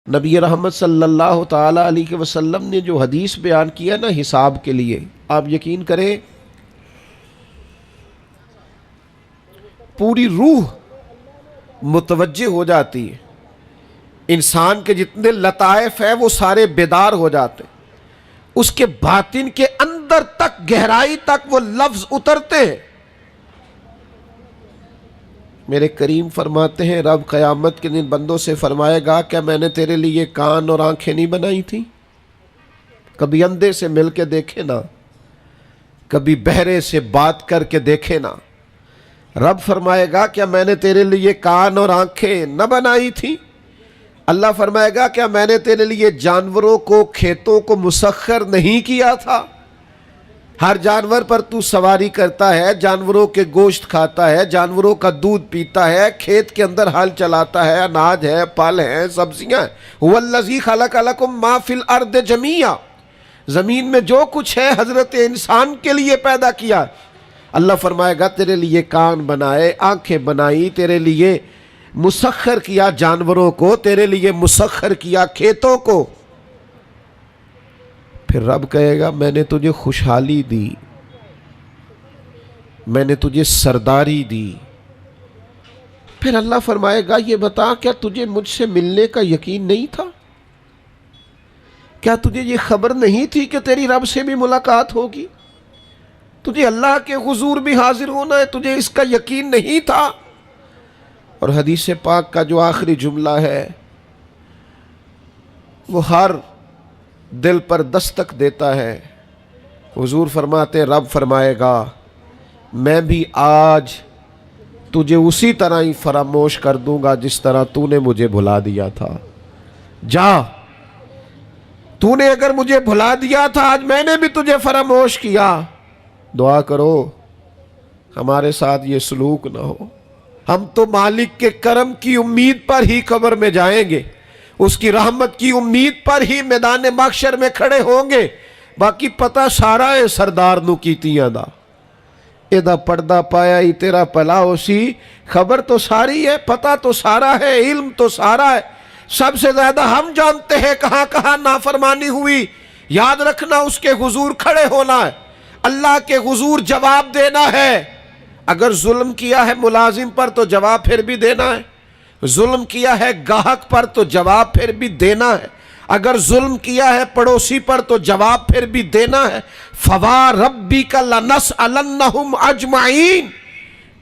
نبی رحمت صلی اللہ تعالی علیہ وسلم نے جو حدیث بیان کیا نا حساب کے لیے، آپ یقین کریں پوری روح متوجہ ہو جاتی ہے۔ انسان کے جتنے لطائف ہیں وہ سارے بیدار ہو جاتے ہیں، اس کے باطن کے اندر تک گہرائی تک وہ لفظ اترتے ہیں۔ میرے کریم فرماتے ہیں رب قیامت کے دن بندوں سے فرمائے گا کیا میں نے تیرے لیے کان اور آنکھیں نہیں بنائی تھیں؟ کبھی اندھے سے مل کے دیکھے نا، کبھی بہرے سے بات کر کے دیکھے نا۔ رب فرمائے گا کیا میں نے تیرے لیے کان اور آنکھیں نہ بنائی تھیں؟ اللہ فرمائے گا کیا میں نے تیرے لیے جانوروں کو کھیتوں کو مسخر نہیں کیا تھا؟ ہر جانور پر تو سواری کرتا ہے، جانوروں کے گوشت کھاتا ہے، جانوروں کا دودھ پیتا ہے، کھیت کے اندر ہل چلاتا ہے، اناج ہے، پھل ہیں، سبزیاں ہیں۔ هو الذی خلق لکم ما فی الارض جمیعا، زمین میں جو کچھ ہے حضرت انسان کے لیے پیدا کیا۔ اللہ فرمائے گا تیرے لیے کان بنائے، آنکھیں بنائی، تیرے لیے مسخر کیا جانوروں کو، تیرے لیے مسخر کیا کھیتوں کو۔ پھر رب کہے گا میں نے تجھے خوشحالی دی، میں نے تجھے سرداری دی۔ پھر اللہ فرمائے گا یہ بتا کیا تجھے مجھ سے ملنے کا یقین نہیں تھا؟ کیا تجھے یہ خبر نہیں تھی کہ تیری رب سے بھی ملاقات ہوگی؟ تجھے اللہ کے حضور بھی حاضر ہونا ہے، تجھے اس کا یقین نہیں تھا؟ اور حدیث پاک کا جو آخری جملہ ہے وہ ہر دل پر دستک دیتا ہے۔ حضور فرماتے رب فرمائے گا میں بھی آج تجھے اسی طرح ہی فراموش کر دوں گا جس طرح تو نے مجھے بھلا دیا تھا۔ جا، تو نے اگر مجھے بھلا دیا تھا آج میں نے بھی تجھے فراموش کیا۔ دعا کرو ہمارے ساتھ یہ سلوک نہ ہو۔ ہم تو مالک کے کرم کی امید پر ہی قبر میں جائیں گے، اس کی رحمت کی امید پر ہی میدان محشر میں کھڑے ہوں گے۔ باقی پتہ سارا ہے سردار نو کیتیاں دا، ایدہ پردہ پایا ہی تیرا پلا ہو سی۔ خبر تو ساری ہے، پتہ تو سارا ہے، علم تو سارا ہے۔ سب سے زیادہ ہم جانتے ہیں کہاں کہاں نافرمانی ہوئی۔ یاد رکھنا اس کے حضور کھڑے ہونا ہے، اللہ کے حضور جواب دینا ہے۔ اگر ظلم کیا ہے ملازم پر تو جواب پھر بھی دینا ہے، ظلم کیا ہے گاہک پر تو جواب پھر بھی دینا ہے، اگر ظلم کیا ہے پڑوسی پر تو جواب پھر بھی دینا ہے۔ فَوَرَبِّكَ لَنَسْأَلَنَّهُمْ أَجْمَعِينَ،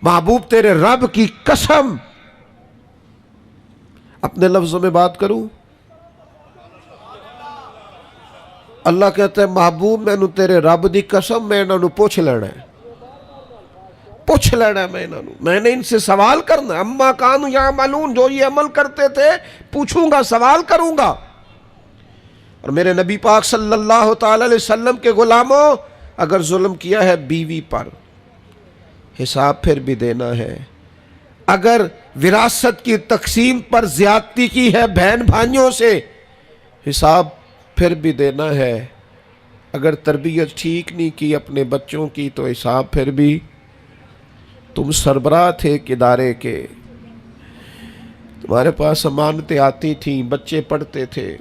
محبوب تیرے رب کی قسم، اپنے لفظوں میں بات کروں، اللہ کہتا ہے محبوب میں نے تیرے رب دی قسم میں انہوں پوچھ لینا ہے، پوچھ لینا ہے میں نے ان سے سوال کرنا ہے۔ اما کانوا یعملون، جو یہ عمل کرتے تھے پوچھوں گا، سوال کروں گا۔ اور میرے نبی پاک صلی اللہ تعالی علیہ وسلم کے غلاموں، اگر ظلم کیا ہے بیوی پر حساب پھر بھی دینا ہے، اگر وراثت کی تقسیم پر زیادتی کی ہے بہن بھائیوں سے حساب پھر بھی دینا ہے، اگر تربیت ٹھیک نہیں کی اپنے بچوں کی تو حساب پھر بھی۔ تم سربراہ تھے ایک ادارے کے، تمہارے پاس امانتیں آتی تھیں، بچے پڑھتے تھے،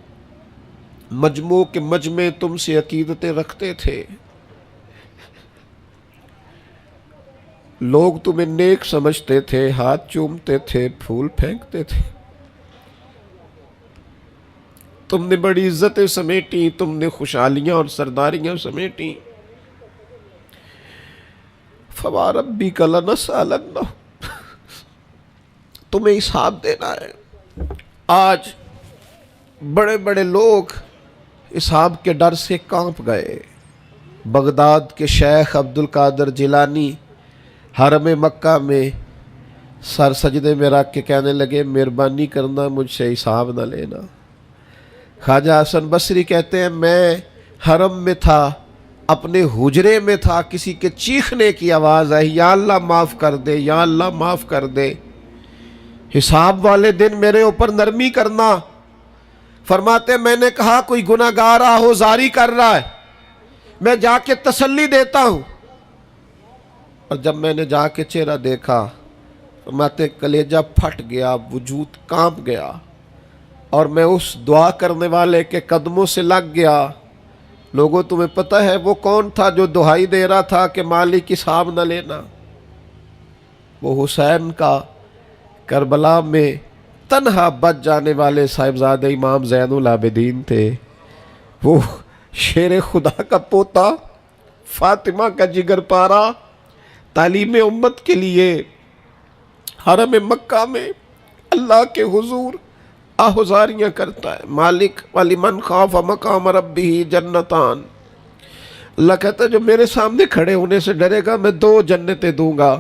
مجموع کے مجمع تم سے عقیدتیں رکھتے تھے، لوگ تمہیں نیک سمجھتے تھے، ہاتھ چومتے تھے، پھول پھینکتے تھے، تم نے بڑی عزتیں سمیٹی، تم نے خوشحالیاں اور سرداریاں سمیٹی۔ فَوَرَبِّكَ لَنَسْأَلَنَّهُمْ، تمہیں حساب دینا ہے۔ آج بڑے بڑے لوگ حساب کے ڈر سے کانپ گئے۔ بغداد کے شیخ عبد القادر جیلانی حرم مکہ میں سر سجدے میں رکھ کے کہنے لگے مہربانی کرنا مجھ سے حساب نہ لینا۔ خواجہ حسن بصری کہتے ہیں میں حرم میں تھا، اپنے حجرے میں تھا، کسی کے چیخنے کی آواز آئی یا اللہ معاف کر دے، یا اللہ معاف کر دے، حساب والے دن میرے اوپر نرمی کرنا۔ فرماتے میں نے کہا کوئی گناہگار آہوزاری کر رہا ہے، میں جا کے تسلی دیتا ہوں۔ اور جب میں نے جا کے چہرہ دیکھا فرماتے کلیجہ پھٹ گیا، وجود کانپ گیا۔ اور میں اس دعا کرنے والے کے قدموں سے لگ گیا۔ لوگوں تمہیں پتہ ہے وہ کون تھا جو دہائی دے رہا تھا کہ مالک حساب نہ لینا؟ وہ حسین کا کربلا میں تنہا بچ جانے والے صاحبزادہ امام زین العابدین تھے۔ وہ شیر خدا کا پوتا، فاطمہ کا جگر پارا، تعلیم امت کے لیے حرم مکہ میں اللہ کے حضور آہذاریاں کرتا ہے۔ مالک ولمن خاف مقام ربہ جنتان، اللہ کہتا ہے جو میرے سامنے کھڑے ہونے سے ڈرے گا میں 2 جنتیں دوں گا۔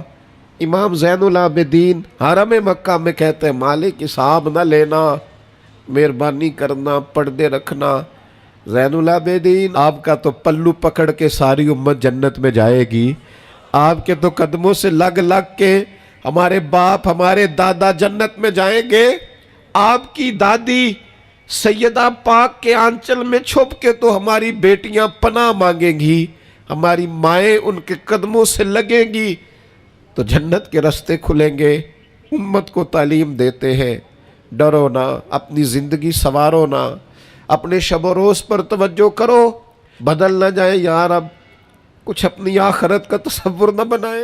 امام زین العابدین حرم مکہ میں کہتے ہیں مالک حساب نہ لینا، مہربانی کرنا، پردے رکھنا۔ زین العابدین آپ کا تو پلو پکڑ کے ساری امت جنت میں جائے گی، آپ کے تو قدموں سے لگ لگ کے ہمارے باپ ہمارے دادا جنت میں جائیں گے، آپ کی دادی سیدہ پاک کے آنچل میں چھپ کے تو ہماری بیٹیاں پناہ مانگیں گی، ہماری مائیں ان کے قدموں سے لگیں گی، تو جنت کے راستے کھلیں گے۔ امت کو تعلیم دیتے ہیں ڈرو نہ، اپنی زندگی سنوارو نہ، اپنے شب و روز پر توجہ کرو، بدل نہ جائے یار، اب کچھ اپنی آخرت کا تصور نہ بنائے۔